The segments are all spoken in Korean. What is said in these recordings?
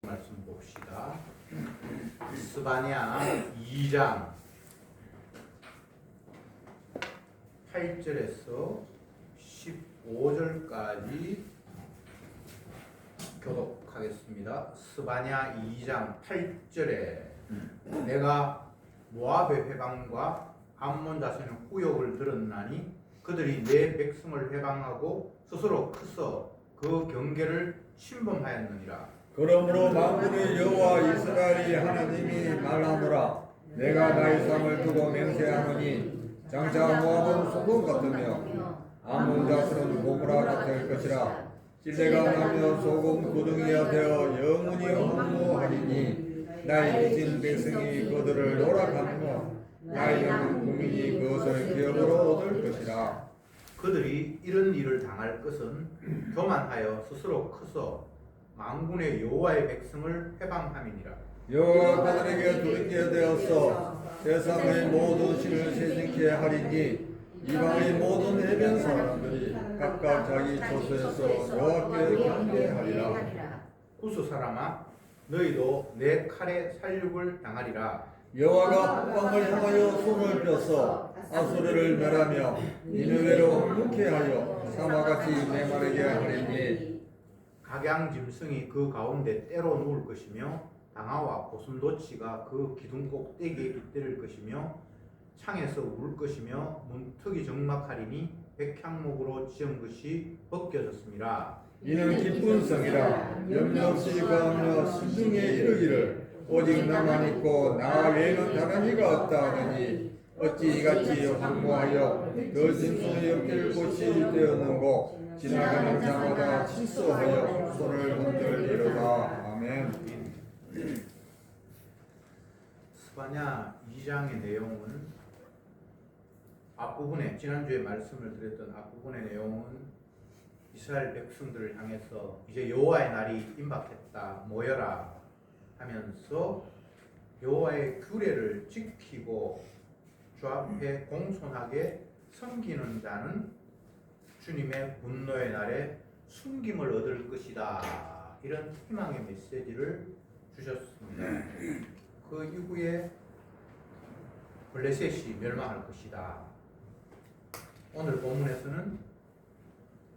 말씀 봅시다. 스바냐 2장 8절에서 15절까지 교독하겠습니다. 스바냐 2장 8절에 내가 모압의 회방과 암몬 자손의 후욕을 들었나니 그들이 내 백성을 회방하고 스스로 크서 그 경계를 침범하였느니라. 그러므로 만군의 여호와 이스라엘이 하나님이 말하노라. 내가 나의 삶을 두고 맹세하노니 장차 모압은 소금 같으며 암몬 자손은 고무라 같을 것이라. 찔레가 나며 소금 구덩이가 되어 영원히 흠모하리니 나의 빚진 백성이 그들을 노락하며 나의 영은 국민이 그것을 기업으로 얻을 것이라. 그들이 이런 일을 당할 것은 교만하여 스스로 커서 만군의 여호와의 백성을 해방함이니라. 여호와가 그들에게 두렵게 되어서 세상의 모든 신을 세진케 하리니 이방의 모든 해변 사람들이 각각 자기 처소에서 여호와께 경배하리라. 구스 사람아, 너희도 내 칼에 살육을 당하리라. 여호와가 북방을 향하여 손을 펴서 아수르를 멸하며 니느웨로 묵게하여 사마같이 메마르게 하리니 각양 짐승이 그 가운데 때로 누울 것이며 당아와 고슴도치가 그 기둥 꼭대기에 깃들일 것이며 창에서 울 것이며 문턱이 적막하리니 백향목으로 지은 것이 벗겨졌습니다. 이는 기쁜 성이라. 염려 없이 거하며 신중에 이르기를 오직 나만 있고 나 외에는 다른 이가 없다 하더니 어찌 이같이 황무하여 그 짐승의 엮일 곳이 되었는고 지나가는 자마다 실수하여 손을 흔들리로다. 아멘. 스바냐 2장의 내용은 앞부분에 지난주에 말씀을 드렸던 앞부분의 내용은 이스라엘 백성들을 향해서 이제 여호와의 날이 임박했다 모여라 하면서 여호와의 규례를 지키고 주 앞에 공손하게 섬기는 자는 주님의 분노의 날에 숨김을 얻을 것이다. 이런 희망의 메시지를 주셨습니다. 그 이후에 블레셋이 멸망할 것이다. 오늘 본문에서는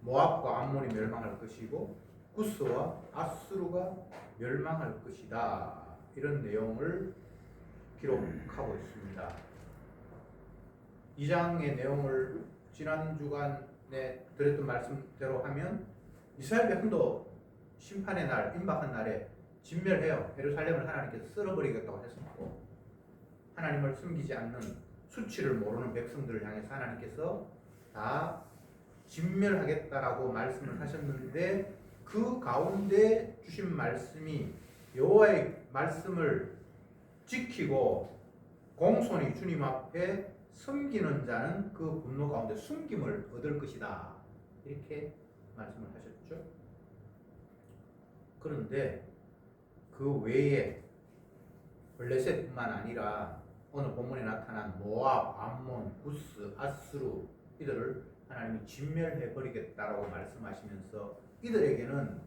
모압과 암몬이 멸망할 것이고 구스와 아수르가 멸망할 것이다. 이런 내용을 기록하고 있습니다. 2장의 내용을 지난 주간에 드렸던 말씀대로 하면 이스라엘 백성도 심판의 날, 임박한 날에 진멸해요. 예루살렘을 하나님께서 쓸어버리겠다고 했었고 하나님을 숨기지 않는 수치를 모르는 백성들을 향해서 하나님께서 다 진멸하겠다라고 말씀을 하셨는데 그 가운데 주신 말씀이 여호와의 말씀을 지키고 공손히 주님 앞에 섬기는 자는 그 분노 가운데 숨김을 얻을 것이다. 이렇게 말씀을 하셨죠. 그런데 그 외에 블레셋뿐만 아니라 오늘 본문에 나타난 모압, 암몬, 구스, 아수르 이들을 하나님이 진멸해 버리겠다라고 말씀하시면서 이들에게는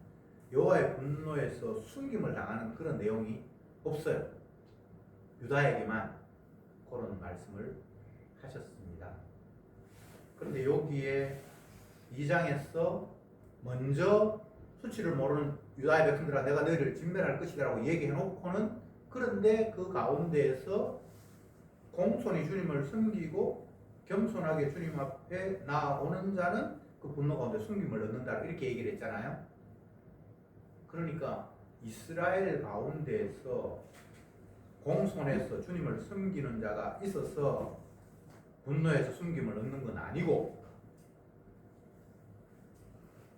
여호와의 분노에서 숨김을 당하는 그런 내용이 없어요. 유다에게만 그런 말씀을 하셨습니다. 그런데 여기에 2장에서 먼저 수치를 모르는 유다의 백성들아 내가 너희를 진멸할 것이다 라고 얘기해 놓고는 그런데 그 가운데에서 공손히 주님을 섬기고 겸손하게 주님 앞에 나오는 자는 그 분노 가운데 숨김을 얻는다 이렇게 얘기를 했잖아요. 그러니까 이스라엘 가운데에서 공손해서 주님을 섬기는 자가 있어서 분노에서 숨김을 얻는 건 아니고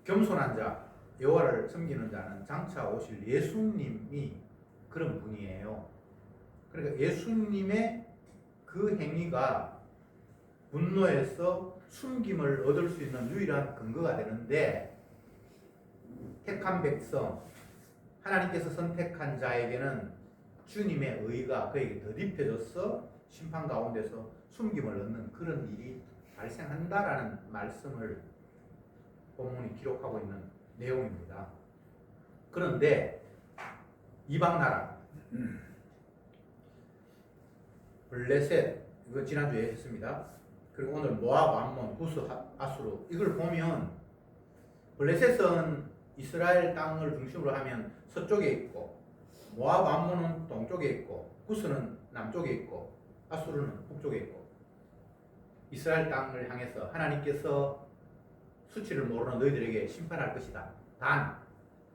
겸손한 자, 여호와를 섬기는 자는 장차 오실 예수님이 그런 분이에요. 그러니까 예수님의 그 행위가 분노에서 숨김을 얻을 수 있는 유일한 근거가 되는데 택한 백성, 하나님께서 선택한 자에게는 주님의 의가 그에게 덧입혀져서 심판 가운데서 숨김을 얻는 그런 일이 발생한다라는 말씀을 본문이 기록하고 있는 내용입니다. 그런데 이방 나라. 블레셋, 이거 지난주에 했습니다. 그리고 오늘 모압, 암몬, 구스, 아수르. 이걸 보면 블레셋은 이스라엘 땅을 중심으로 하면 서쪽에 있고, 모압, 암몬은 동쪽에 있고, 구스는 남쪽에 있고, 아수르는 북쪽에 있고, 이스라엘 땅을 향해서 하나님께서 수치를 모르는 너희들에게 심판할 것이다. 단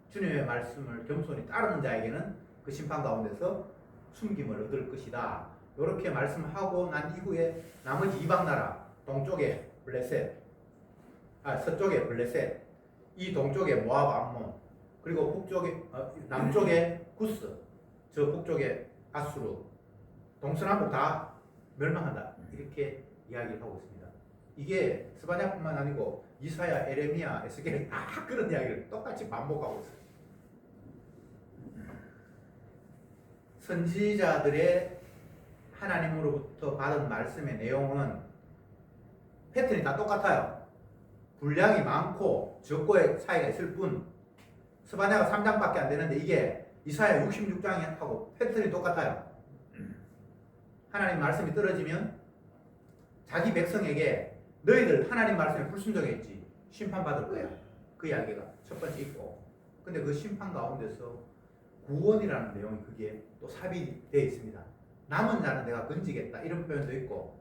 주님의 말씀을 겸손히 따르는 자에게는 그 심판 가운데서 숨김을 얻을 것이다. 이렇게 말씀하고 난 이후에 나머지 이방 나라, 동쪽에 블레셋, 서쪽에 블레셋, 이 동쪽에 모압, 암몬, 그리고 북쪽에 남쪽에 구스, 저 북쪽에 아수르, 동서남북 다 멸망한다. 이렇게 이야기를 하고 있습니다. 이게 스바냐뿐만 아니고 이사야, 에레미야, 에스겔 다 그런 이야기를 똑같이 반복하고 있어요. 선지자들의 하나님으로부터 받은 말씀의 내용은 패턴이 다 똑같아요. 분량이 많고 적고의 차이가 있을 뿐, 스바냐가 3장밖에 안 되는데 이게 이사야 66장하고 패턴이 똑같아요. 하나님 말씀이 떨어지면 자기 백성에게 너희들 하나님 말씀에 불순종했지 심판받을 거야. 그 이야기가 첫 번째 있고, 근데 그 심판 가운데서 구원이라는 내용이 그게 또 삽입되어 있습니다. 남은 자는 내가 건지겠다 이런 표현도 있고,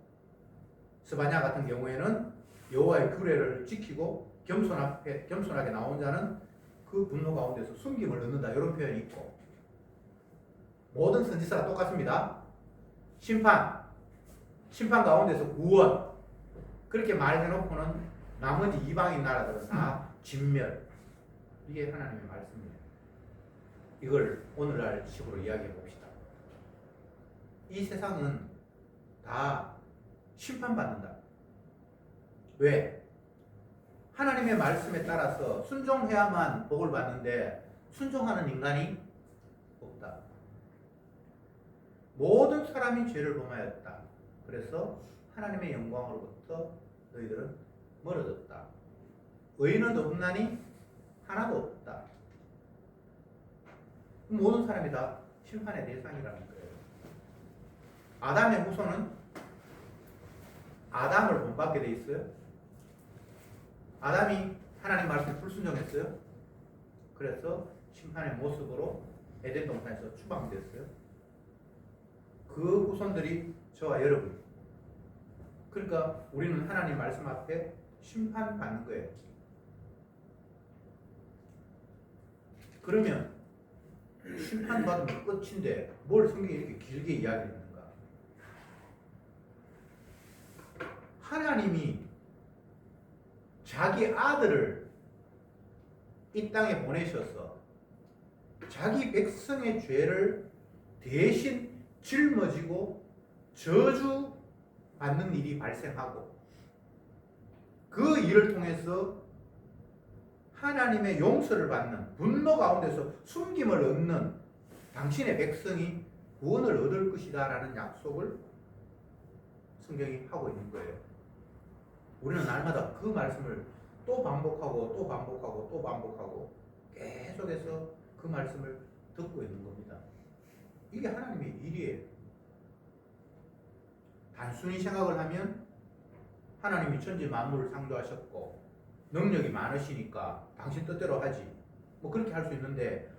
스바냐 같은 경우에는 여호와의 규례를 지키고 겸손하게 나온 자는 그 분노 가운데서 숨김을 얻는다 이런 표현이 있고, 모든 선지서가 똑같습니다. 심판 가운데서 구원, 그렇게 말해놓고는 나머지 이방인 나라들은 다 진멸. 이게 하나님의 말씀입니다. 이걸 오늘날 식으로 이야기해 봅시다. 이 세상은 다 심판받는다. 왜? 하나님의 말씀에 따라서 순종해야만 복을 받는데 순종하는 인간이 없다. 모든 사람이 죄를 범하였다. 그래서 하나님의 영광으로부터 너희들은 멀어졌다. 의인은 없나니 하나도 없다. 모든 사람이 다 심판의 대상이라는 거예요. 아담의 후손은 아담을 본받게 돼 있어요. 아담이 하나님 말씀에 불순종했어요. 그래서 심판의 모습으로 에덴 동산에서 추방됐어요. 그 후손들이 저와 여러분. 그러니까 우리는 하나님 말씀 앞에 심판받는 거예요. 그러면 심판받으면 끝인데 뭘 성경이 이렇게 길게 이야기했는가? 하나님이 자기 아들을 이 땅에 보내셔서 자기 백성의 죄를 대신 짊어지고 저주받는 일이 발생하고, 그 일을 통해서 하나님의 용서를 받는, 분노 가운데서 숨김을 얻는 당신의 백성이 구원을 얻을 것이다 라는 약속을 성경이 하고 있는 거예요. 우리는 날마다 그 말씀을 또 반복하고 또 반복하고 또 반복하고 계속해서 그 말씀을 듣고 있는 겁니다. 이게 하나님의 일이에요. 단순히 생각을 하면 하나님이 천지 만물을 창조하셨고 능력이 많으시니까 당신 뜻대로 하지, 뭐 그렇게 할 수 있는데,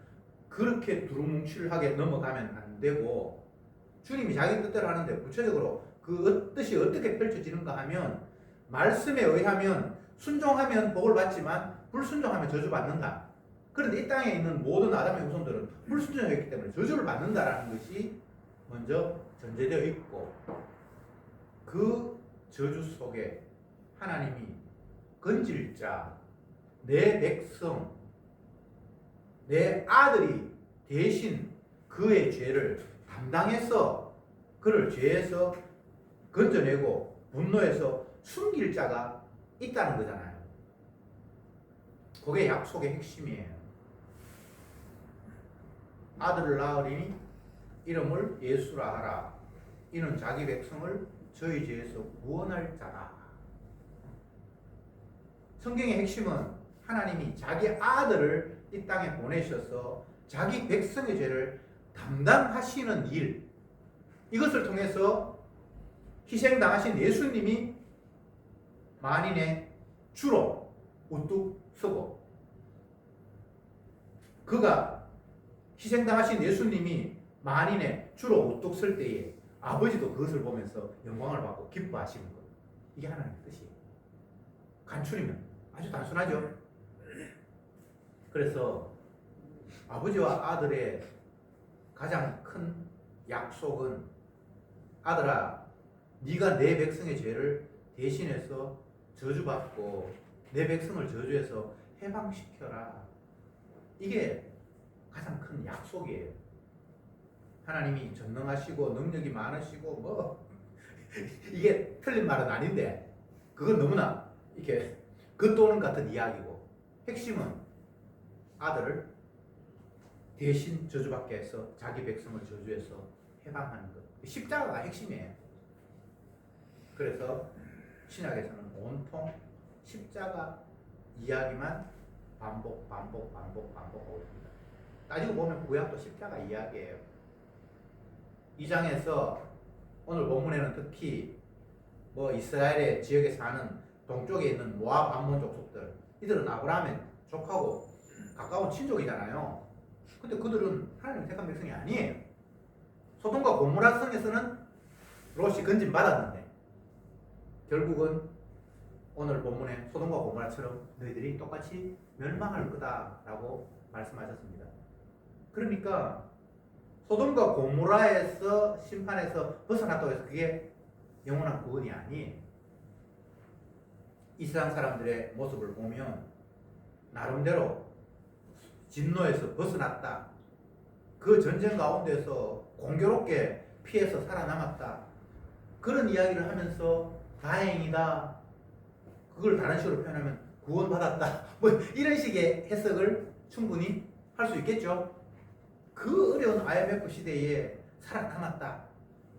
그렇게 두루뭉실하게 넘어가면 안 되고, 주님이 자기 뜻대로 하는데 구체적으로 그 뜻이 어떻게 펼쳐지는가 하면, 말씀에 의하면 순종하면 복을 받지만 불순종하면 저주받는다. 그런데 이 땅에 있는 모든 아담의 후손들은 불순종했기 때문에 저주를 받는다라는 것이 먼저 전제되어 있고, 그 저주 속에 하나님이 건질 자, 내 백성, 내 아들이 대신 그의 죄를 담당해서 그를 죄에서 건져내고 분노해서 숨길 자가 있다는 거잖아요. 그게 약속의 핵심이에요. 아들을 낳으리니 이름을 예수라 하라. 이는 자기 백성을 저희 죄에서 구원할 자라. 성경의 핵심은 하나님이 자기 아들을 이 땅에 보내셔서 자기 백성의 죄를 담당하시는 일, 이것을 통해서 희생당하신 예수님이 만인의 주로 우뚝 서고, 그가 희생당하신 예수님이 만인의 주로 우뚝 설 때에 아버지도 그것을 보면서 영광을 받고 기뻐하시는 것. 이게 하나님의 뜻이에요. 간추리면 아주 단순하죠. 그래서 아버지와 아들의 가장 큰 약속은, 아들아, 네가 내 백성의 죄를 대신해서 저주받고 내 백성을 저주해서 해방시켜라. 이게 가장 큰 약속이에요. 하나님이 전능하시고 능력이 많으시고 뭐 이게 틀린 말은 아닌데, 그건 너무나 이렇게 겉도는 같은 이야기고, 핵심은 아들을 대신 저주받게 해서 자기 백성을 저주해서 해방하는 것. 십자가가 핵심이에요. 그래서 신약에서는 온통 십자가 이야기만 반복하고 있습니다. 따지고 보면 구약도 십자가 이야기예요. 2장에서 오늘 본문에는 특히 뭐 이스라엘의 지역에 사는 동쪽에 있는 모압 암몬 족속들, 이들은 아브라함의 족하고 가까운 친족이잖아요. 근데 그들은 하나님 택한 백성이 아니에요. 소돔과 고모라 성에서는 롯이 건진 받았는데 결국은 오늘 본문에 소돔과 고모라처럼 너희들이 똑같이 멸망할 거다라고 말씀하셨습니다. 그러니까 소돔과 고모라에서 심판에서 벗어났다고 해서 그게 영원한 구원이 아니에요. 이 세상 사람들의 모습을 보면 나름대로 진노에서 벗어났다, 그 전쟁 가운데서 공교롭게 피해서 살아남았다, 그런 이야기를 하면서 다행이다, 그걸 다른 식으로 표현하면 구원받았다, 뭐 이런 식의 해석을 충분히 할 수 있겠죠. 그 어려운 IMF 시대에 살아남았다,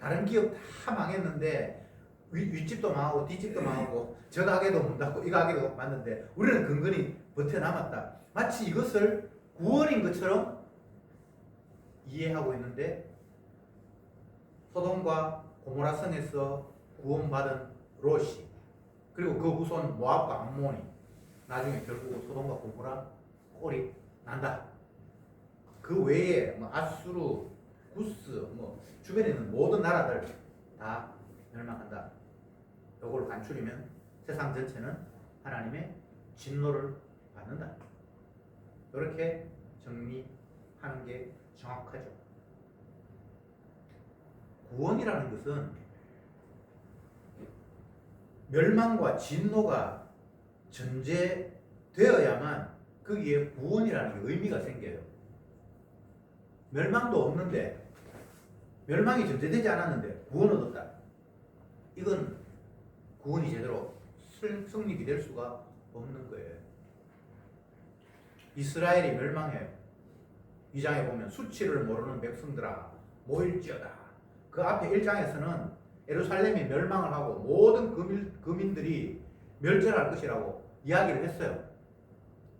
다른 기업 다 망했는데 윗집도 망하고 뒷집도 망하고 저 가게도 문 닫고 이 가게도 맞는데 우리는 근근히 버텨남았다, 마치 이것을 구원인 것처럼 이해하고 있는데, 소돔과 고모라 성에서 구원받은 롯이, 그리고 그 후손 모압과 암몬이 나중에 결국 소돔과 고모라 꼴이 난다. 그 외에 뭐 아수르, 구스, 뭐 주변에 있는 모든 나라들 다 멸망한다. 이걸 간추리면 세상 전체는 하나님의 진노를 받는다. 이렇게 정리하는 게 정확하죠. 구원이라는 것은 멸망과 진노가 전제되어야만 거기에 구원이라는 게 의미가 생겨요. 멸망도 없는데, 멸망이 전제되지 않았는데 구원을 얻었다, 이건 구원이 제대로 성립이 될 수가 없는 거예요. 이스라엘이 멸망해요. 2장에 보면 수치를 모르는 백성들아 모일지어다. 그 앞에 1장에서는 예루살렘이 멸망을 하고 모든 거민들이 멸절할 것이라고 이야기를 했어요.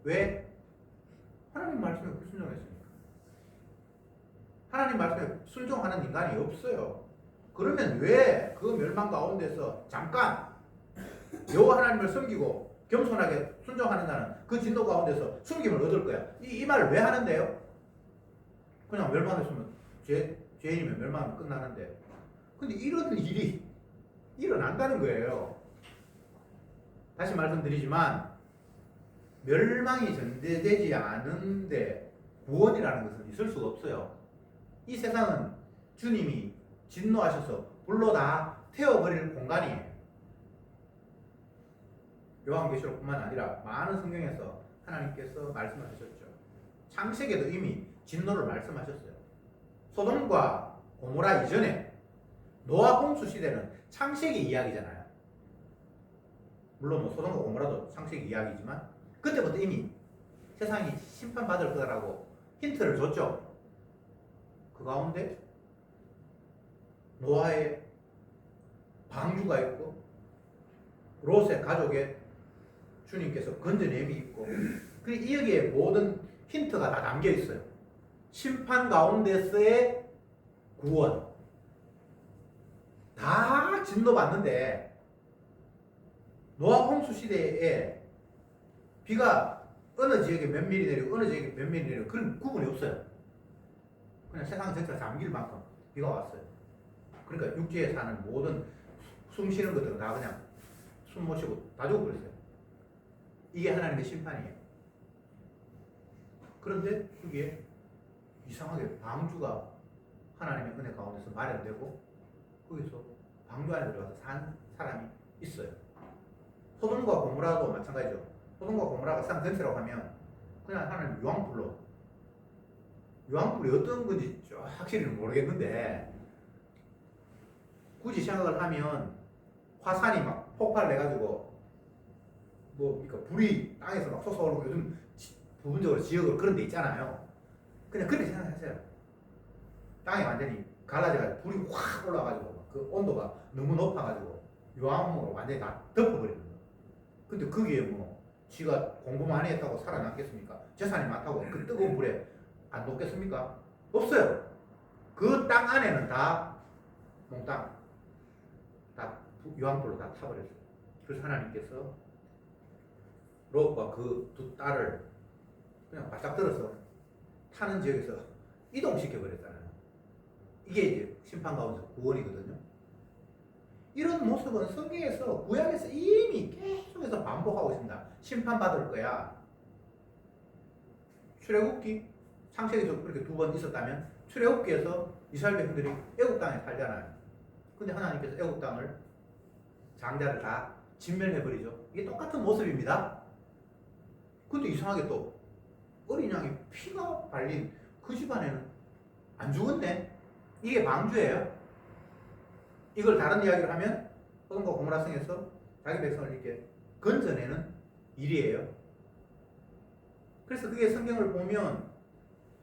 왜? 하나님 말씀에 불순종했으니까. 하나님 말씀에 순종하는 인간이 없어요. 그러면 왜 그 멸망 가운데서 잠깐 여호와 하나님을 섬기고 겸손하게 순종하는 자는 그 진노 가운데서 숨김을 얻을 거야. 이 말을 왜 하는데요? 그냥 멸망했으면 죄인이면 멸망하면 끝나는데, 근데 이런 일이 일어난다는 거예요. 다시 말씀드리지만 멸망이 전제되지 않은데 구원이라는 것은 있을 수가 없어요. 이 세상은 주님이 진노하셔서 불로 다 태워버릴 공간이에요. 요한계시록뿐만 아니라 많은 성경에서 하나님께서 말씀을 하셨죠. 창세기에도 이미 진노를 말씀하셨어요. 소돔과 고모라 이전에 노아 홍수 시대는 창세기 이야기잖아요. 물론 뭐 소돔과 고모라도 창세기 이야기지만 그때부터 이미 세상이 심판받을 거라고 힌트를 줬죠. 그 가운데 노아의 방주가 있고 롯의 가족의 주님께서 건져냄이 있고, 그리고 여기에 모든 힌트가 다 담겨 있어요. 심판 가운데서의 구원. 다 진노받는데 노아 홍수 시대에 비가 어느 지역에 몇 미리 내리고 어느 지역에 몇 미리 내리고 그런 구분이 없어요. 그냥 세상 전체가 잠길 만큼 비가 왔어요. 그러니까 육지에 사는 모든 숨 쉬는 것들은 다 그냥 숨 못 쉬고 다 죽어버렸어요. 이게 하나님의 심판이에요. 그런데 여기에 이상하게 방주가 하나님의 은혜 가운데서 마련되고 거기서 방주 안에 들어가서 산 사람이 있어요. 소돔과 고모라도 마찬가지죠. 소돔과 고모라가 세상 전체라고 하면 그냥 하나님 유황불이 어떤 건지 확실히는 모르겠는데 굳이 생각을 하면 화산이 막 폭발을 해가지고 뭐 그러니까 불이 땅에서 막 솟아오르고 요즘 부분적으로 지역으로 그런 데 있잖아요. 그냥 그렇게 생각하세요. 땅이 완전히 갈라져가지고 불이 확 올라가지고 그 온도가 너무 높아가지고 유황으로 완전히 다 덮어버리는 거예요. 근데 거기에 뭐 지가 공부 많이 했다고 살아남겠습니까? 재산이 많다고 그 뜨거운 불에 안 녹겠습니까? 없어요. 그 땅 안에는 다 몽땅 다 유황불로 다 타버렸어요. 그래서 하나님께서 롯과 그 두 딸을 그냥 바짝 들어서 타는 지역에서 이동시켜 버렸잖아요. 이게 이제 심판 가운데서 구원이거든요. 이런 모습은 성경에서 구약에서 이미 계속해서 반복하고 있습니다. 심판받을 거야. 출애굽기 창세기에서 그렇게 두 번 있었다면 출애굽기에서 이스라엘 백성들이 애국 땅에 살잖아요. 근데 하나님께서 애국 땅을 장자를 다 진멸해 버리죠. 이게 똑같은 모습입니다. 근데 이상하게 또 어린 양이 피가 발린 그 집안에는 안 죽었네. 이게 방주예요. 이걸 다른 이야기를 하면 소돔과 고모라 성에서 자기 백성을 이렇게 건져내는 일이에요. 그래서 그게 성경을 보면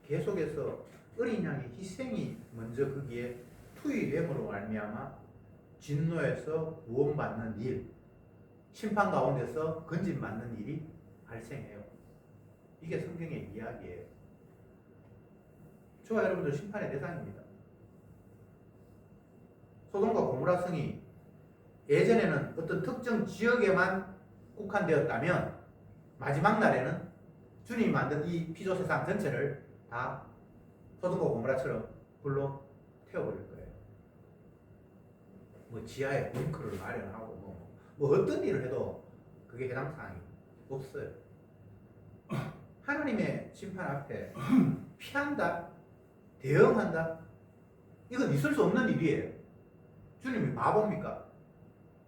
계속해서 어린 양의 희생이 먼저 거기에 투입됨으로 말미암아 진노에서 구원받는 일, 심판 가운데서 건진받는 일이 발생해요. 이게 성경의 이야기예요. 저와 여러분들 심판의 대상입니다. 소돔과 고모라 성이 예전에는 어떤 특정 지역에만 국한되었다면 마지막 날에는 주님이 만든 이 피조 세상 전체를 다 소돔과 고모라처럼 불로 태워버릴 거예요. 뭐 지하에 벙커를 마련하고 뭐 어떤 일을 해도 그게 해당 사항이 없어요. 하나님의 심판 앞에 피한다, 대응한다, 이건 있을 수 없는 일이에요. 주님이 바보입니까?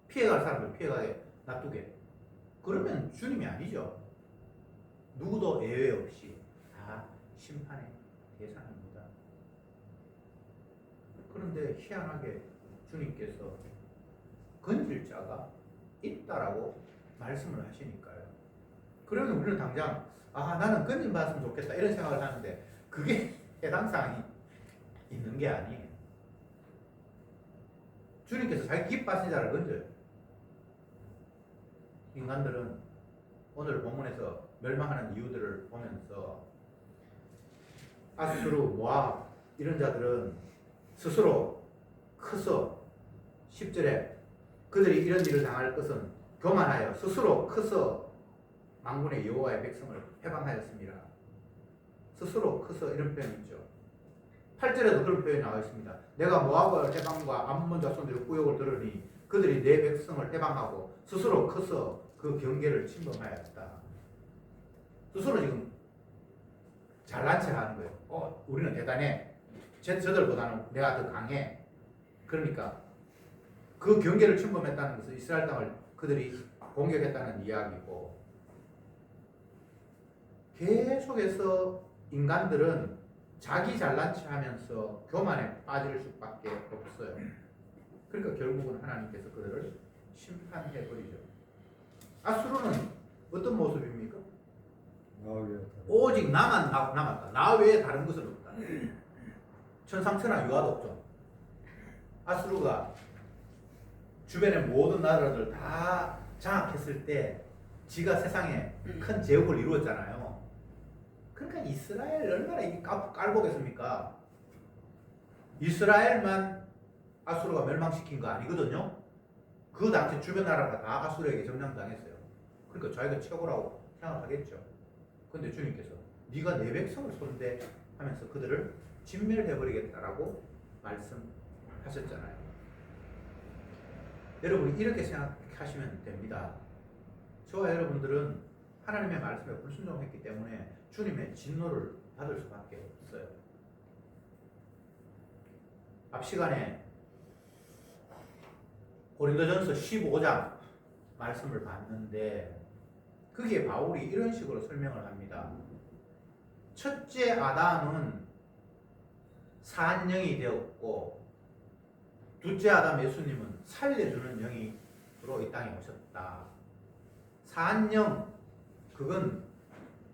피해갈 사람을 피해가게 놔두게. 그러면 주님이 아니죠. 누구도 예외 없이 다 심판의 대상입니다. 그런데 희한하게 주님께서 건질 자가 있다라고 말씀을 하시니까요. 그러면 우리는 당장 나는 건진 받았으면 좋겠다 이런 생각을 하는데 그게 해당 사항이 있는 게 아니에요. 주님께서 자기 기뻐하신 자를 건져요. 인간들은 오늘 본문에서 멸망하는 이유들을 보면서 아수르, 모압 이런 자들은 스스로 커서 10절에 그들이 이런 일을 당할 것은 교만하여 스스로 커서 만군의 여호와의 백성을 해방하였습니다. 스스로 커서 이런 표현이 있죠. 8절에도 그런 표현이 나와 있습니다. 내가 모압의 해방과 암몬 자손들의 구역을 들으니 그들이 내 백성을 해방하고 스스로 커서 그 경계를 침범하였다. 스스로 지금 잘난 체 하는 거예요. 우리는 대단해. 저들보다는 내가 더 강해. 그러니까 그 경계를 침범했다는 것은 이스라엘 땅을 그들이 공격했다는 이야기고, 계속해서 인간들은 자기 잘난 체 하면서 교만에 빠질 수밖에 없어요. 그러니까 결국은 하나님께서 그들을 심판해 버리죠. 아수르는 어떤 모습입니까? 오직 나만 남았다. 나 외에 다른 것은 없다. 천상천하 유아도 없죠. 아수르가 주변의 모든 나라들 다 장악했을 때 지가 세상에 큰 제국을 이루었잖아요. 그러니까 이스라엘 얼마나 이게 깔보겠습니까? 이스라엘만 아수르가 멸망시킨 거 아니거든요. 그 당시 주변 나라가 다 아수르에게 점령당했어요. 그러니까 자기가 최고라고 생각하겠죠. 근데 주님께서 네가 내 백성을 손대 하면서 그들을 진멸해버리겠다라고 말씀하셨잖아요. 여러분 이렇게 생각하시면 됩니다. 저와 여러분들은 하나님의 말씀에 불순종했기 때문에 주님의 진노를 받을 수밖에 없어요. 앞 시간에 고린도전서 15장 말씀을 봤는데 거기에 바울이 이런 식으로 설명을 합니다. 첫째 아담은 산 영이 되었고 둘째 아담 예수님은 살려주는 영으로 이 땅에 오셨다. 산 영, 그건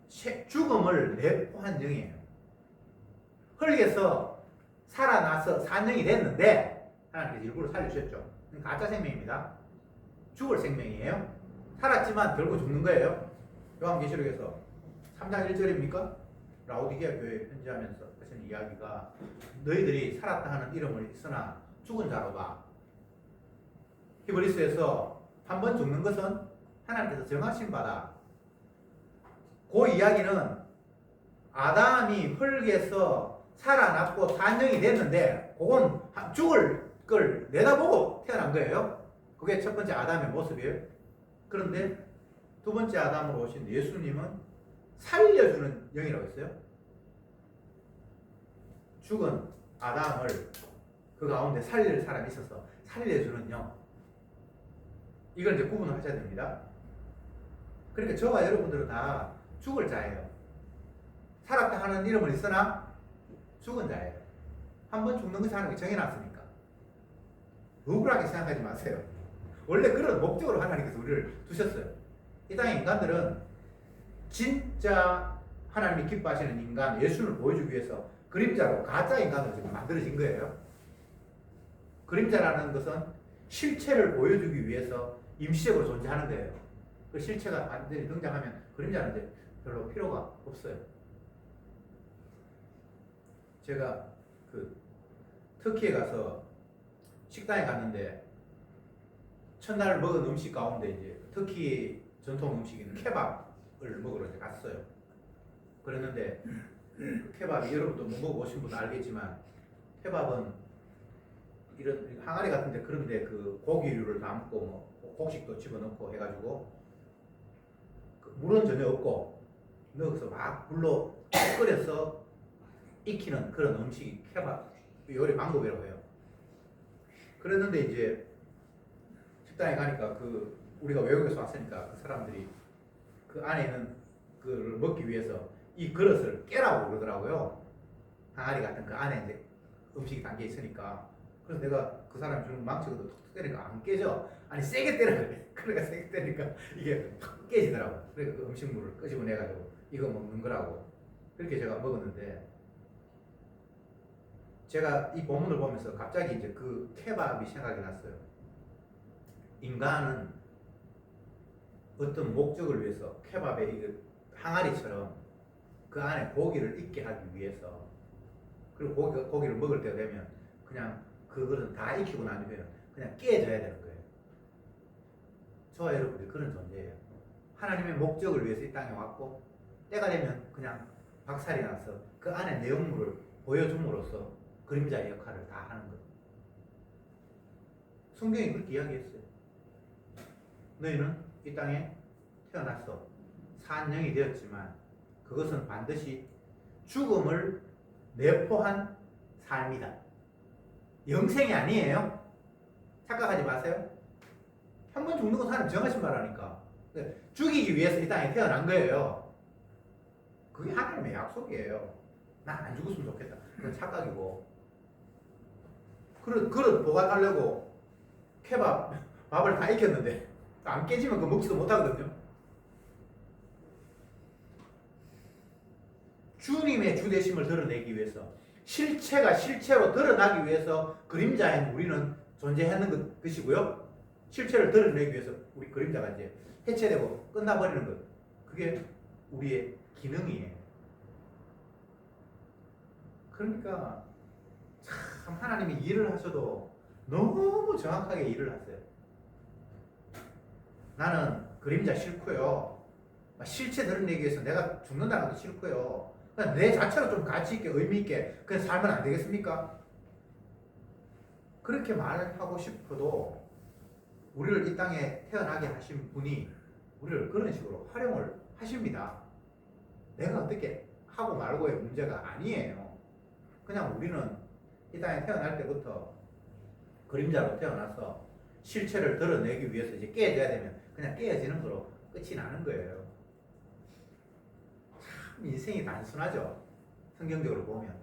죽음을 내포한 영이에요. 흙에서 살아나서 산 영이 됐는데 하나님께서 일부러 살려주셨죠. 가짜 생명입니다. 죽을 생명이에요. 살았지만 결국 죽는 거예요. 요한계시록에서 3장 1절입니까? 라오디게아 교회에 편지하면서 하신 이야기가 너희들이 살았다 하는 이름을 있으나 죽은 자로 봐. 히브리스에서 한 번 죽는 것은 하나님께서 정하신 바다. 그 이야기는 아담이 흙에서 살아났고 산영이 됐는데 그건 죽을 걸 내다보고 태어난 거예요. 그게 첫 번째 아담의 모습이에요. 그런데 두 번째 아담으로 오신 예수님은 살려주는 영이라고 했어요. 죽은 아담을 그 가운데 살릴 사람이 있어서 살려주는 영. 이걸 이제 구분을 하셔야 됩니다. 그러니까 저와 여러분들은 다 죽을 자예요. 살았다 하는 이름은 있으나 죽은 자예요. 한 번 죽는 것이 하나님이 정해놨으니까. 억울하게 생각하지 마세요. 원래 그런 목적으로 하나님께서 우리를 두셨어요. 이 땅의 인간들은 진짜 하나님이 기뻐하시는 인간, 예수를 보여주기 위해서 그림자로 가짜 인간으로 지금 만들어진 거예요. 그림자라는 것은 실체를 보여주기 위해서 임시적으로 존재하는 거예요. 그 실체가 완전히 등장하면 그림자는 이제 별로 필요가 없어요. 제가 그 터키에 가서 식당에 갔는데 첫날 먹은 음식 가운데 이제 터키 전통 음식인 케밥을 먹으러 이제 갔어요. 그랬는데 그 케밥이 여러분도 못 먹어보신 분은 알겠지만 케밥은 이런 항아리 같은데 그런데 그 고기류를 담고 뭐 곡식도 집어넣고 해가지고 그 물은 전혀 없고 넣어서 막 불로 끓여서 익히는 그런 음식이 케밥 요리 방법이라고 해요. 그랬는데 이제 식당에 가니까 그 우리가 외국에서 왔으니까 그 사람들이 그 안에 있는 그를 먹기 위해서 이 그릇을 깨라고 그러더라고요. 항아리 같은 그 안에 이제 음식이 담겨 있으니까. 그래서 내가 그 사람이 주는 망치로도 툭툭 때리니까 안 깨져. 아니 세게 때려. 그러니까 세게 때리니까 이게 탁 깨지더라고. 그래서 그 음식물을 끄집어내가지고 이거 먹는 거라고. 그렇게 제가 먹었는데 제가 이 본문을 보면서 갑자기 이제 그 케밥이 생각이 났어요. 인간은 어떤 목적을 위해서 케밥의 이 항아리처럼 그 안에 고기를 익게 하기 위해서 그리고 고기를 먹을 때가 되면 그냥 그거는 다 익히고 나면 그냥 깨져야 되는 거예요. 저와 여러분들이 그런 존재예요. 하나님의 목적을 위해서 이 땅에 왔고 때가 되면 그냥 박살이 나서 그 안에 내용물을 보여줌으로써 그림자의 역할을 다 하는 거예요. 성경이 그렇게 이야기했어요. 너희는 이 땅에 태어났어. 산영이 되었지만 그것은 반드시 죽음을 내포한 삶이다. 영생이 아니에요. 착각하지 마세요. 한 번 죽는 건 하나님 정하신 바라니까. 죽이기 위해서 이 땅에 태어난 거예요. 그게 하나님의 약속이에요. 난 안 죽었으면 좋겠다. 그건 착각이고. 그릇 보관하려고 밥을 다 익혔는데 안 깨지면 그거 먹지도 못하거든요. 주님의 주되심을 드러내기 위해서 실체가 실체로 드러나기 위해서 그림자인 우리는 존재하는 것이고요. 실체를 드러내기 위해서 우리 그림자가 이제 해체되고 끝나버리는 것. 그게 우리의 기능이에요. 그러니까 참 하나님이 일을 하셔도 너무 정확하게 일을 하세요. 나는 그림자 싫고요. 실체 드러내기 위해서 내가 죽는다는 것도 싫고요. 그냥 내 자체로 좀 가치 있게 의미 있게 그냥 살면 안 되겠습니까? 그렇게 말하고 싶어도 우리를 이 땅에 태어나게 하신 분이 우리를 그런 식으로 활용을 하십니다. 내가 어떻게 하고 말고의 문제가 아니에요. 그냥 우리는 이 땅에 태어날 때부터 그림자로 태어나서 실체를 드러내기 위해서 이제 깨져야 되면 그냥 깨어지는 거로 끝이 나는 거예요. 참 인생이 단순하죠. 성경적으로 보면.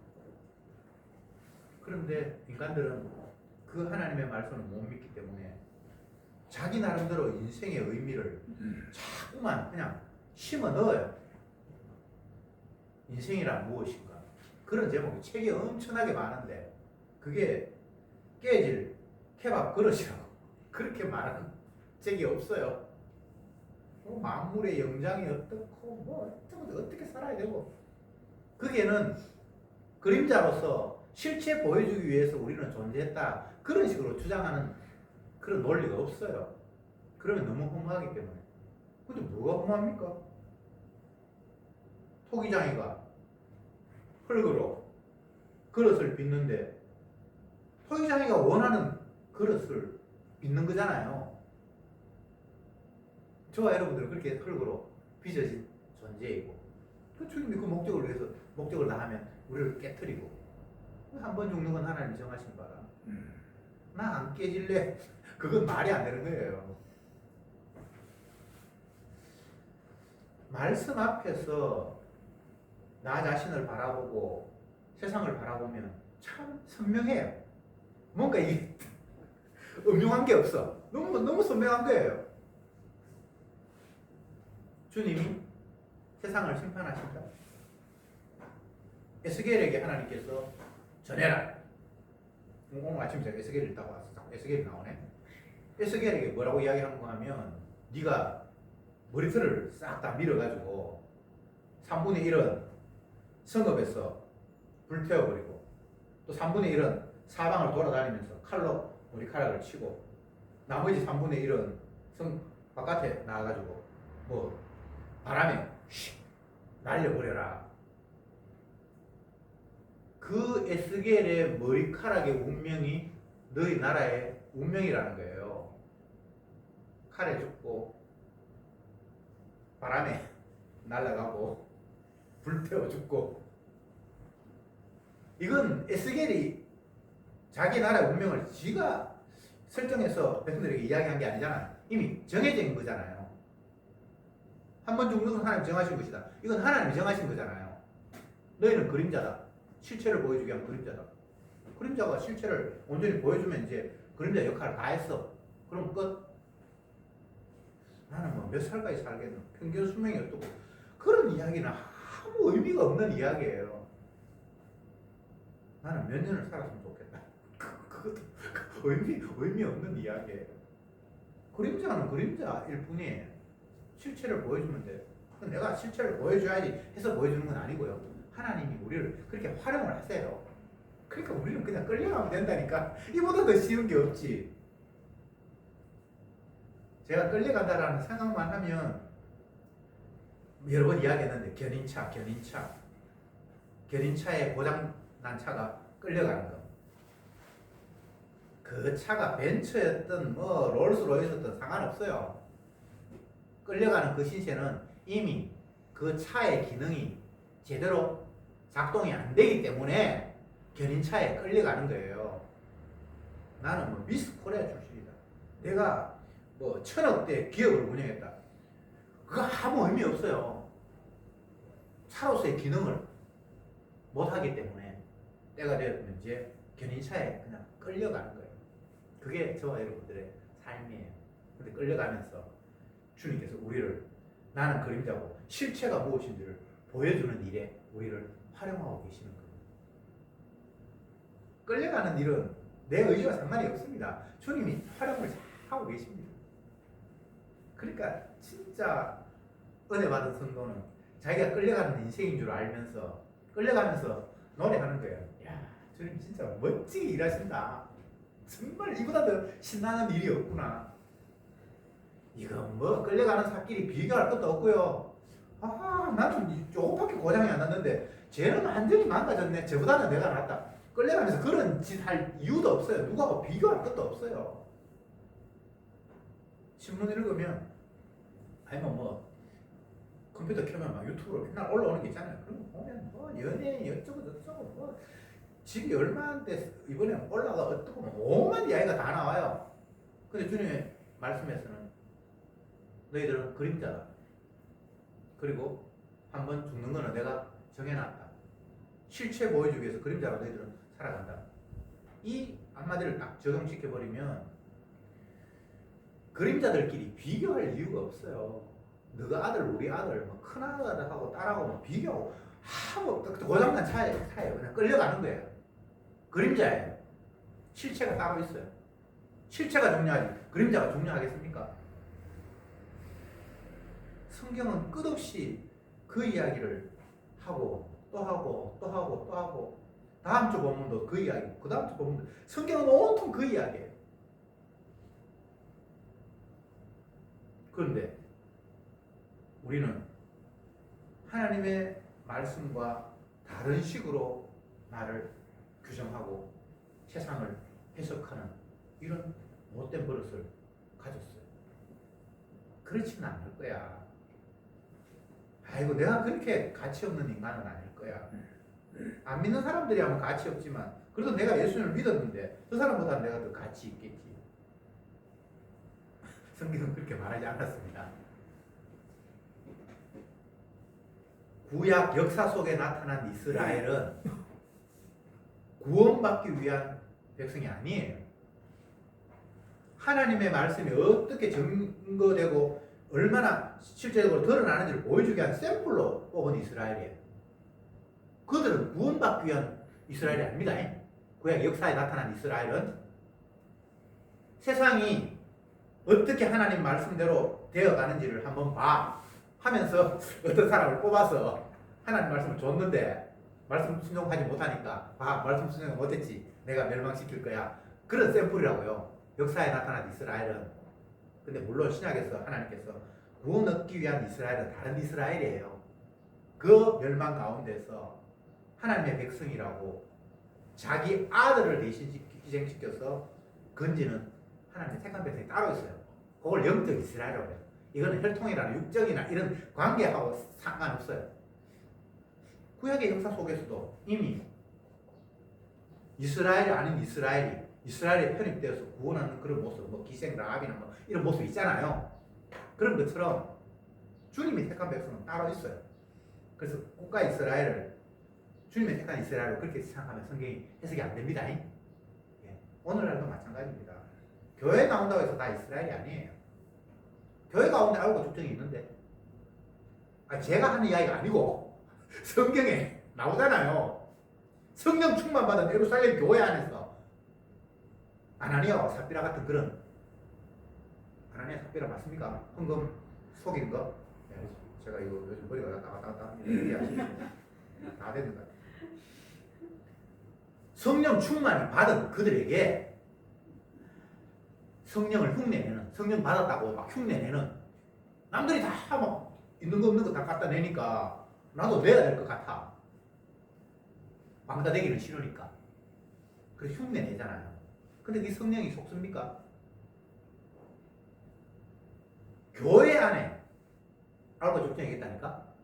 그런데 인간들은 그 하나님의 말씀을 못 믿기 때문에 자기 나름대로 인생의 의미를 자꾸만 그냥 심어 넣어요. 인생이란 무엇인가? 그런 제목이 책이 엄청나게 많은데 그게 깨질 케밥 그릇이라고 그렇게 말하는 책이 없어요. 뭐 만물의 영장이 어떻고 뭐 어떻게 살아야 되고 거기에는 그림자로서 실체 보여주기 위해서 우리는 존재했다 그런 식으로 주장하는 그런 논리가 없어요. 그러면 너무 허무하기 때문에. 근데 뭐가 허무합니까? 토기장이가 흙으로 그릇을 빚는데 토기장이가 원하는 그릇을 빚는 거잖아요. 저와 여러분들은 그렇게 흙으로 빚어진 존재이고 그 주님이 그 목적을 위해서 목적을 다하면 우리를 깨트리고 한 번 죽는 건 하나님 정하신 바라. 나 안 깨질래. 그건 말이 안 되는 거예요. 말씀 앞에서 나 자신을 바라보고 세상을 바라보면 참 선명해요. 뭔가 이게 음흉한 게 없어. 너무 선명한 거예요. 주님이 세상을 심판하신다. 에스겔에게 하나님께서 전해라. 오늘 아침 제가 에스겔을 읽다가 와서 에스겔이 나오네. 에스겔에게 뭐라고 이야기하는가 하면 네가 머리털을 싹 다 밀어가지고 3분의 1은 성읍에서 불태워버리고 또 3분의 1은 사방을 돌아다니면서 칼로 머리카락을 치고 나머지 3분의 1은 성 바깥에 나와가지고 뭐 바람에 휙 날려버려라. 그 에스겔의 머리카락의 운명이 너희 나라의 운명이라는 거예요. 칼에 죽고 바람에 날아가고 불태워 죽고. 이건 에스겔이 자기 나라의 운명을 지가 설정해서 백성들에게 이야기한 게 아니잖아요. 이미 정해져 있는 거잖아요. 한 번 죽는 건 하나님 정하신 것이다. 이건 하나님이 정하신 거잖아요. 너희는 그림자다. 실체를 보여주기 위한 그림자다. 그림자가 실체를 온전히 보여주면 이제 그림자 역할을 다 했어. 그럼 끝. 나는 뭐 몇 살까지 살겠노? 평균 수명이 어떻고. 그런 이야기는 아무 의미가 없는 이야기예요. 나는 몇 년을 살았으면 좋겠다. 그것도 의미 없는 이야기예요. 그림자는 그림자일 뿐이에요. 실체를 보여주면 돼. 내가 실체를 보여줘야지 해서 보여주는 건 아니고요. 하나님이 우리를 그렇게 활용을 하세요. 그러니까 우리는 그냥 끌려가면 된다니까. 이보다 더 쉬운 게 없지. 제가 끌려간다라는 생각만 하면 여러 번 이야기했는데 견인차에 고장난 차가 끌려가는 거. 그 차가 벤츠였든 뭐 롤스로이스였든 상관없어요. 끌려가는 그 신세는 이미 그 차의 기능이 제대로 작동이 안 되기 때문에 견인차에 끌려가는 거예요. 나는 뭐 미스 코리아 출신이다. 내가 뭐 1000억대 기업을 운영했다. 그거 아무 의미 없어요. 차로서의 기능을 못하기 때문에 때가 되면 이제 견인차에 그냥 끌려가는 거예요. 그게 저와 여러분들의 삶이에요. 근데 끌려가면서 주님께서 우리를 나는 그림자고 실체가 무엇인지를 보여주는 일에 우리를 활용하고 계시는 거예요. 끌려가는 일은 내 의지와 상관이 없습니다. 주님이 활용을 잘 하고 계십니다. 그러니까 진짜 은혜 받은 성도는 자기가 끌려가는 인생인 줄 알면서 끌려가면서 노래하는 거예요. 야, 주님 진짜 멋지게 일하신다. 정말 이보다 더 신나는 일이 없구나. 이거 뭐 끌려가는 사끼리 비교할 것도 없고요. 아, 나는 조금밖에 고장이 안 났는데 쟤는 완전히 망가졌네. 저보다는 내가 낫다. 끌려가면서 그런 짓 할 이유도 없어요. 누구하고 비교할 것도 없어요. 신문 읽으면 아니면 뭐 컴퓨터 켜면 막 유튜브로 맨날 올라오는 게 있잖아요. 그런 거 보면 뭐 연예인 어쩌고 저쩌고 뭐 집이 얼마인데 이번에 올라가 어떻고 뭐 오만 이야기가 다 나와요. 근데 주님의 말씀에서는 너희들은 그림자다. 그리고 한번 죽는 거는 내가 정해놨다. 실체 보여주기 위해서 그림자로 너희들은 살아간다. 이 한마디를 딱 적용시켜버리면 그림자들끼리 비교할 이유가 없어요. 너가 아들, 우리 아들, 뭐 큰아들하고 딸하고 뭐 비교하고 뭐 고장난 차예요. 그냥 끌려가는 거예요. 그림자예요. 실체가 따로 있어요. 실체가 중요하지 그림자가 중요하겠습니까? 성경은 끝없이 그 이야기를 하고 또 하고 또 하고 또 하고 다음 주 본문도 그 이야기, 그 다음 주 본문도 성경은 온통 그 이야기예요. 그런데 우리는 하나님의 말씀과 다른 식으로 나를 규정하고 세상을 해석하는 이런 못된 버릇을 가졌어요. 그렇지는 않을 거야. 아이고 내가 그렇게 가치 없는 인간은 아닐 거야. 안 믿는 사람들이 하면 가치 없지만 그래도 내가 예수님을 믿었는데 그 사람보다 내가 더 가치 있겠지. 성경은 그렇게 말하지 않았습니다. 구약 역사 속에 나타난 이스라엘은 구원받기 위한 백성이 아니에요. 하나님의 말씀이 어떻게 증거되고 얼마나 실제적으로 드러나는지를 보여주기 위한 샘플로 뽑은 이스라엘이에요. 그들은 구원받기 위한 이스라엘이 아닙니다. 구약 역사에 나타난 이스라엘은 세상이 어떻게 하나님 말씀대로 되어가는지를 한번 봐 하면서 어떤 사람을 뽑아서 하나님 말씀을 줬는데 말씀 순종하지 못하니까 말씀 순종 못했지 내가 멸망시킬 거야. 그런 샘플이라고요. 역사에 나타난 이스라엘은. 근데 물론 신약에서 하나님께서 구원 얻기 위한 이스라엘은 다른 이스라엘이에요. 그 멸망 가운데서 하나님의 백성이라고 자기 아들을 대신 희생시켜서 건지는 하나님의 택한 백성이 따로 있어요. 그걸 영적 이스라엘이라고 해요. 이거는 혈통이나 육적이나 이런 관계하고 상관없어요. 구약의 역사 속에서도 이미 이스라엘이 아닌 이스라엘에 편입되어서 구원하는 그런 모습, 뭐 기생 라합이나 뭐 이런 모습 있잖아요. 그런 것처럼 주님이 택한 백성은 따로 있어요. 그래서 국가 이스라엘을 주님의 택한 이스라엘을 그렇게 생각하면 성경이 해석이 안 됩니다. 예. 오늘날도 마찬가지입니다. 교회 나온다고 해서 다 이스라엘이 아니에요. 교회 가운데 알고 족정이 있는데 제가 하는 이야기가 아니고 성경에 나오잖아요. 성령 충만 받은 예루살렘 교회 안에서 아나니아와 삽비라 같은 그런 아나니아 삽비라 맞습니까? 헌금 속인 거? 네, 제가 이거 요즘 머리가 왔다 갔다 합니다. 다 되는 것 같아요. 성령 충만이 받은 그들에게 성령을 흉내내는, 성령 받았다고 막 흉내내는 남들이 다 막 있는 거 없는 거 다 갖다 내니까 나도 내야 될 것 같아. 왕따 되기는 싫으니까. 그래서 흉내내잖아요. 근데 이 성령이 속습니까? 교회 안에 알고 족정이겠다니까?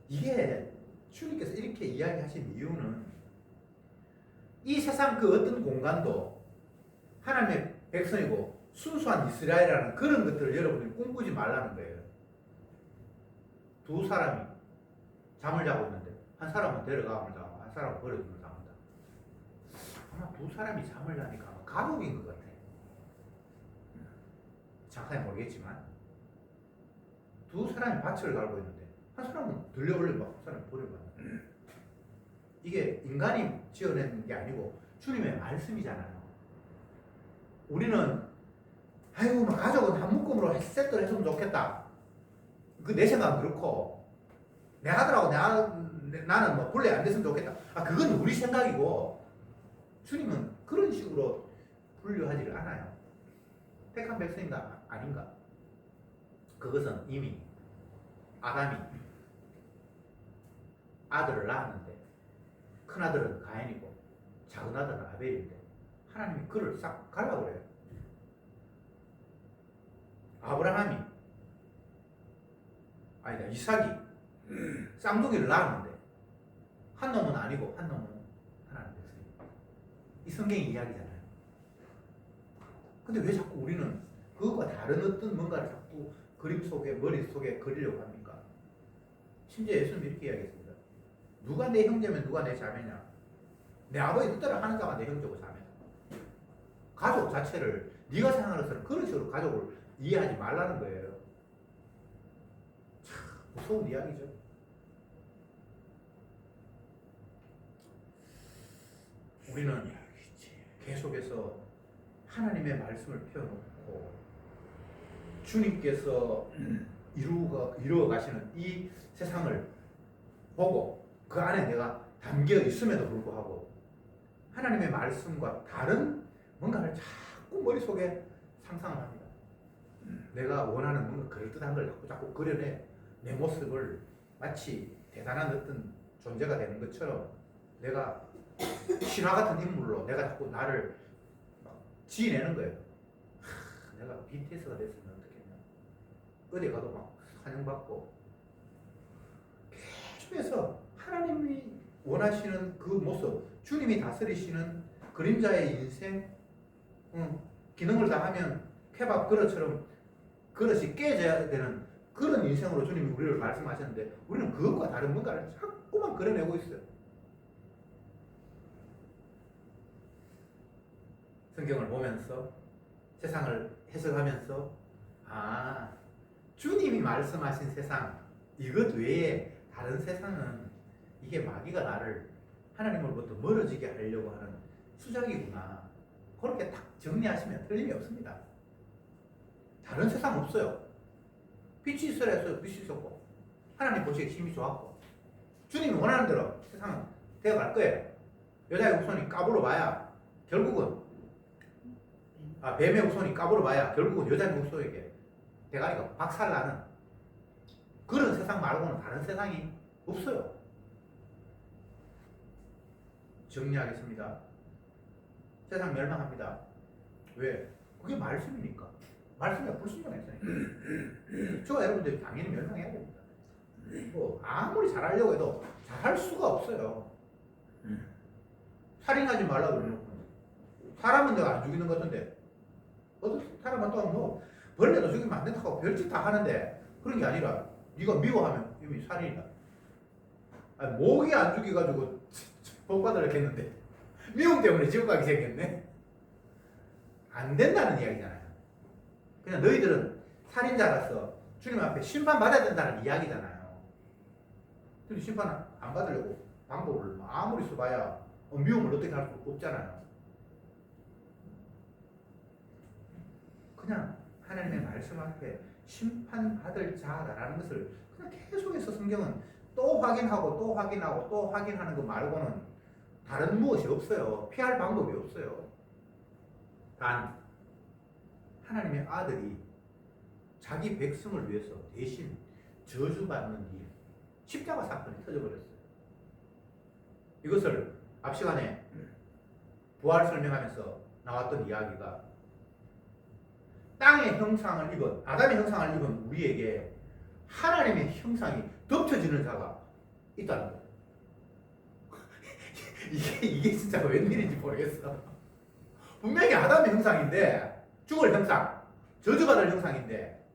이게 주님께서 이렇게 이야기하신 이유는 이 세상 그 어떤 공간도 하나님의 백성이고 순수한 이스라엘이라는 그런 것들을 여러분들이 꿈꾸지 말라는 거예요. 두 사람이 잠을 자고 있는데 한 사람은 데려가면 자고 한 사람은 버려두면 잡는다. 아마 두 사람이 잠을 자니까 아마 가족인 것 같아. 정확하게 모르겠지만 두 사람이 밭을 갈고 있는데 한 사람은 들려 올려고 한 사람은 버려간다. 이게 인간이 지어낸 게 아니고 주님의 말씀이잖아요. 우리는 아이고 막 가족은 한 묶음으로 세트를 했으면 좋겠다. 그 내 생각은 그렇고 내 아들하고 근데 나는 뭐 본래 안 됐으면 좋겠다. 아 그건 우리 생각이고 주님은 그런 식으로 분류하지를 않아요. 택한 백성인가 아닌가? 그것은 이미 아담이 아들을 낳았는데 큰 아들은 가인이고 작은 아들은 아벨인데 하나님이 그를 싹 갈라고 그래요. 아브라함이 아니다 이삭이 쌍둥이를 낳았는데 한 놈은 아니고 한 놈은 하나님 백성이에요. 이 성경의 이야기잖아요. 근데 왜 자꾸 우리는 그것과 다른 어떤 뭔가를 자꾸 그림 속에 머릿속에 그리려고 합니까? 심지어 예수님이 이렇게 이야기했습니다. 누가 내 형제면 누가 내 자매냐? 내 아버지 뜻대로 하는 자가 내 형제고 자매다. 가족 자체를 네가 생각해서는 그런 식으로 가족을 이해하지 말라는 거예요. 참 무서운 이야기죠. 우리는 계속해서 하나님의 말씀을 펴놓고 주님께서 이루어 가시는 이 세상을 보고 그 안에 내가 담겨 있음에도 불구하고 하나님의 말씀과 다른 뭔가를 자꾸 머릿속에 상상을 합니다. 내가 원하는 뭔가 그럴듯한 걸 자꾸 그려내 내 모습을 마치 대단한 어떤 존재가 되는 것처럼 내가 신화 같은 인물로 내가 자꾸 나를 지어내는 거예요. 내가 BTS가 됐으면 어떻겠냐. 어디 가도 막 환영받고 계속해서 하나님이 원하시는 그 모습, 주님이 다스리시는 그림자의 인생, 기능을 다하면 케밥 그릇처럼 그릇이 깨져야 되는 그런 인생으로 주님이 우리를 말씀하셨는데 우리는 그것과 다른 뭔가를 자꾸만 그려내고 있어요. 성경을 보면서 세상을 해석하면서 아 주님이 말씀하신 세상 이것 외에 다른 세상은 이게 마귀가 나를 하나님으로부터 멀어지게 하려고 하는 수작이구나. 그렇게 딱 정리하시면 틀림이 없습니다. 다른 세상 없어요. 빛이 있어야 해서 빛이 있었고 하나님 보시기에 힘이 좋았고 주님이 원하는 대로 세상은 되어갈 거예요. 여자의 후손이 까불어 봐야 결국은 뱀의 후손이 까불어 봐야 결국은 여자의 후손에게 대가리가 박살나는 그런 세상 말고는 다른 세상이 없어요. 정리하겠습니다. 세상 멸망합니다. 왜? 그게 말씀이니까. 말씀이 불순종했으니까. 저와 여러분들이 당연히 멸망해야 됩니다. 뭐 아무리 잘하려고 해도 잘할 수가 없어요. 살인하지 말라고 그러놓고 사람은 내가 안 죽이는 것 같은데 어떤 사람은 또 뭐 벌레도 죽이면 안 된다고 별짓 다 하는데 그런 게 아니라 네가 미워하면 이미 살인이다. 모기 안 죽여가지고 복 받으려겠는데 미움 때문에 지옥 가게 생겼네. 안 된다는 이야기잖아요. 그냥 너희들은 살인자라서 주님 앞에 심판받아야 된다는 이야기잖아요. 근데 심판 안 받으려고 방법을 아무리 써봐야 미움을 어떻게 할 수 없잖아요. 그냥 하나님의 말씀 앞에 심판받을 자라는 것을 그냥 계속해서 성경은 또 확인하고 또 확인하고 또 확인하는 거 말고는 다른 무엇이 없어요. 피할 방법이 없어요. 단 하나님의 아들이 자기 백성을 위해서 대신 저주받는 일, 십자가 사건이 터져버렸어요. 이것을 앞 시간에 부활 설명하면서 나왔던 이야기가 땅의 형상을 입은 아담의 형상을 입은 우리에게 하나님의 형상이 덮쳐지는 자가 있다는 거예요. 이게 진짜 웬일인지 모르겠어. 분명히 아담의 형상인데 죽을 형상, 저주받을 형상인데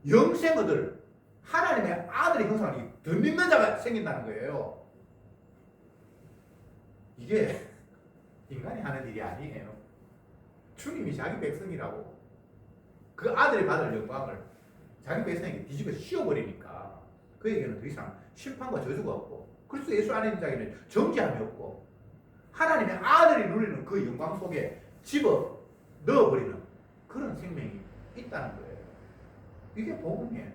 영생어들 하나님의 아들의 형상을 덧입는 자가 생긴다는 거예요. 이게 인간이 하는 일이 아니에요. 주님이 자기 백성이라고 그 아들이 받을 영광을 자기 백성에게 뒤집어 씌워버리니까 그에게는 더 이상 심판과 저주가 없고 그리스도 예수 안에 있는 자에게는 정죄함이 없고 하나님의 아들이 누리는 그 영광 속에 집어 넣어버리는 그런 생명이 있다는 거예요. 이게 복음이에요.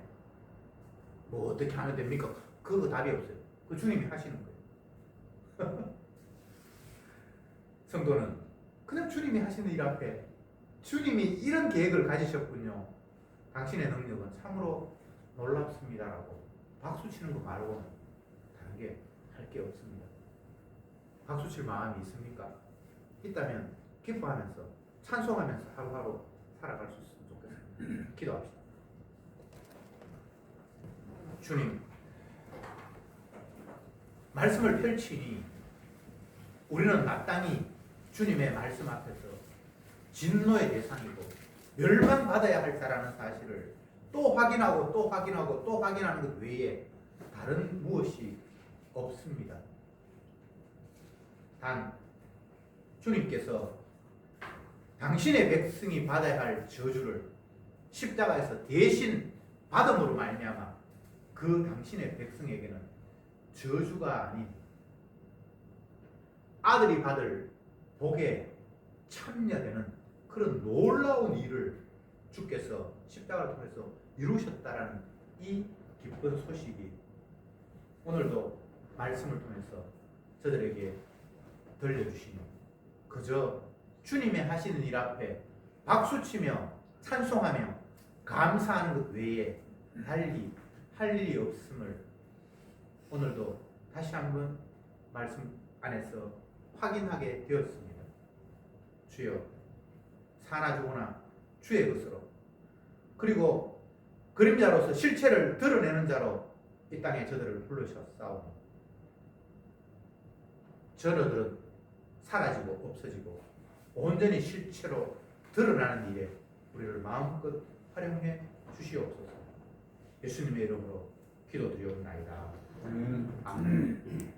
뭐 어떻게 하면 됩니까? 그거 답이 없어요. 그 주님이 하시는 거예요. 성도는 그냥 주님이 하시는 일 앞에 주님이 이런 계획을 가지셨군요. 당신의 능력은 참으로 놀랍습니다라고 박수 치는 거 말고는 다른 게 할 게 없습니다. 박수 칠 마음이 있습니까? 있다면 기뻐하면서 찬송하면서 하루하루 살아갈 수 있으면 좋겠습니다. 기도합시다. 주님, 말씀을 펼치니 우리는 마땅히 주님의 말씀 앞에서 진노의 대상이고 멸망받아야 할 자라는 사실을 또 확인하고 또 확인하고 또 확인하는 것 외에 다른 무엇이 없습니다. 단 주님께서 당신의 백성이 받아야 할 저주를 십자가에서 대신 받음으로 말미암아 그 당신의 백성에게는 저주가 아닌 아들이 받을 복에 참여되는 그런 놀라운 일을 주께서 십자가를 통해서 이루셨다라는 이 기쁜 소식이 오늘도 말씀을 통해서 저들에게 들려주시며 그저 주님의 하시는 일 앞에 박수치며 찬송하며 감사하는 것 외에 달리 할 일이 없음을 오늘도 다시 한번 말씀 안에서 확인하게 되었습니다. 주여, 사나 죽으나 주의 것으로 그리고 그림자로서 실체를 드러내는 자로 이 땅에 저들을 부르셨사오니 저들은 사라지고 없어지고 온전히 실체로 드러나는 일에 우리를 마음껏 활용해 주시옵소서. 예수님의 이름으로 기도드리옵나이다. 아멘.